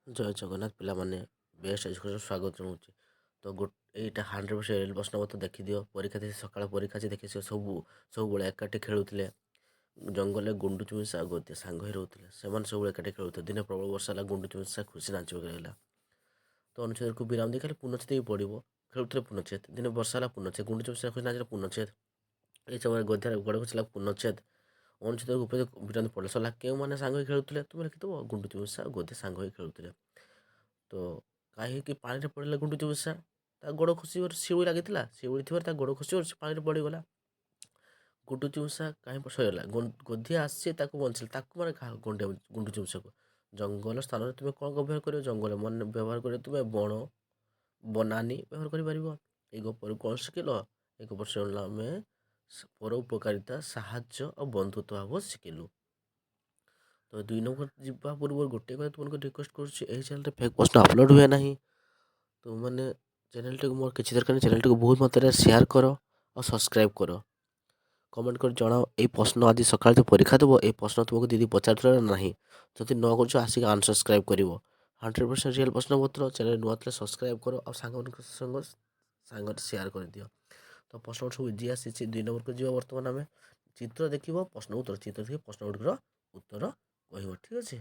ଜୟ ଜଗନ୍ନାଥ ପିଲାମାନେ, best education ସ୍ୱାଗତ ଜଣାଉଛି। ତ ଏଇଟା 100% ରିଅଲ୍ ପ୍ରଶ୍ନ ମତେ ଦେଖିଦିଅ। ପରୀକ୍ଷା ଦେଇଛି, ସକାଳ ପରୀକ୍ଷା ଅଛି ଦେଖିଥିବ। ସବୁବେଳେ ଏକାଠି ଖେଳୁଥିଲେ। ଜଙ୍ଗଲରେ ଗୁଣ୍ଡୁଚି ମୂଷା ଆଉ ଗୋତିଆ ସାଙ୍ଗ ହେଇ ରହୁଥିଲେ। ସେମାନେ ସବୁବେଳେ ଏକାଠି ଖେଳୁଥିଲେ। ଦିନେ ପ୍ରବଳ ବର୍ଷା ହେଲା, ଗୁଣ୍ଡୁଚି ମୂଷା ଖୁସି ନାଚିବାକୁ ଲାଗିଲା। ତ ଅନୁଚ୍ଛେଦକୁ ବିରାମ ଦେଇ ଖାଲି ପୂର୍ଣ୍ଣଚ୍ଛେଦ ହେଇକି ପଡ଼ିବ। ଖେଳୁଥିଲେ ପୂର୍ଣ୍ଣଚ୍ଛେଦ। ଦିନେ ବର୍ଷା ହେଲା, ପୂର୍ଣ୍ଣଚ୍ଛେଦ। ଗୁଣ୍ଡୁଚି ମୂଷା ଖୁସି ନାଚିଲା, ପୂର୍ଣ୍ଣଚ୍ଛେଦ। এই ସମୟରେ ଗଦ୍ୟରେ ଗୋଡ଼ ଖସିଲା, ପୂର୍ଣ୍ଣଚ୍ଛେଦ। ଅନୁଚ୍ଛେଦକୁ ଉପରେ ବିରାମ ପଡ଼ିଲା। ସରିଲା। କେଉଁମାନେ ସାଙ୍ଗ ହୋଇ ଖେଳୁଥିଲେ? ତୁମେ ଲେଖିଦେବ ଗୁଣ୍ଡୁଚି ମୂଷା ଆଉ ଗୋତିଆ ସାଙ୍ଗ ହୋଇ ଖେଳୁଥିଲେ। ତ କାହିଁକି ପାଣିରେ ପଡ଼ିଲା ଗୁଣ୍ଡୁଚି ମୂଷା? ତା ଗୋଡ଼ ଖସିବାରୁ ଶିଉଳି ଲାଗିଥିଲା। ଶିଉଳି ଥିବାରୁ ତା ଗୋଡ଼ ଖସିବାରୁ ସେ ପାଣିରେ ପଡ଼ିଗଲା। ଗୁଣ୍ଡୁଚି ମୂଷା କାହିଁ ସରିଗଲା। ଗୋଧିଆ ଆସିଛି ତାକୁ ବଞ୍ଚିଲା। ତାକୁ ମାନେ କାହା ଗୁଣ୍ଡୁଚି ମୂଷାକୁ। ଜଙ୍ଗଲ ସ୍ଥାନରେ ତୁମେ କ'ଣ ବ୍ୟବହାର କରିବ? ଜଙ୍ଗଲ ମାନେ ବ୍ୟବହାର କରିବ ତୁମେ ବନାନୀ ବ୍ୟବହାର କରିପାରିବ। ଏଇ ଗପରୁ କ'ଣ ଶିଖିଲ? ଏଇ ଗପ ଶୁଣିଲା ଆମେ ପର ଉପକାରିତା, ସାହାଯ୍ୟ ଆଉ ବନ୍ଧୁତ୍ୱ ଭାବ ଶିଖିଲୁ। ତ 2 ନମ୍ବର ଯିବା ପୂର୍ବରୁ ଗୋଟିଏ କଥା ତୁମକୁ ରିକ୍ୱେଷ୍ଟ କରୁଛି, ଏହି ଚ୍ୟାନେଲରେ ଫେକ୍ ପ୍ରଶ୍ନ ଅପଲୋଡ଼ ହୁଏ ନାହିଁ। ତୁମମାନେ ଚ୍ୟାନେଲଟିକୁ, ମୋର କିଛି ଦରକାର ନାହିଁ, ଚ୍ୟାନେଲଟିକୁ ବହୁତ ମାତ୍ରାରେ ସେୟାର କର ଆଉ ସବସ୍କ୍ରାଇବ୍ କର। କମେଣ୍ଟ କରି ଜଣାଅ ଏଇ ପ୍ରଶ୍ନ ଆଜି ସକାଳେ ଯେଉଁ ପରୀକ୍ଷା ଦେବ, ଏଇ ପ୍ରଶ୍ନ ତୁମକୁ ଦିଦି ପଚାରୁଥିଲା ନା ନାହିଁ। ଯଦି ନ କରୁଛ ଆସିକି ଅନସବସ୍କ୍ରାଇବ୍ କରିବ। 100% ରିଅଲ୍ ପ୍ରଶ୍ନ ପତ୍ର। ଚ୍ୟାନେଲ ନୂଆ ଥିଲେ ସବସ୍କ୍ରାଇବ୍ କର ଆଉ ସାଙ୍ଗମାନଙ୍କ ସାଙ୍ଗରେ ସେୟାର କରିଦିଅ। ତ ପ୍ରଶ୍ନ ସବୁ ଇଜି ଆସିଛି। 2 ନମ୍ବରକୁ ଯିବା। ବର୍ତ୍ତମାନ ଆମେ ଚିତ୍ର ଦେଖିବ, ପ୍ରଶ୍ନ ଉତ୍ତର, ଚିତ୍ର ଦେଖିବ, ପ୍ରଶ୍ନ ଗୁଡ଼ିକର ଉତ୍ତର କହିବ। ଠିକ୍ ଅଛି।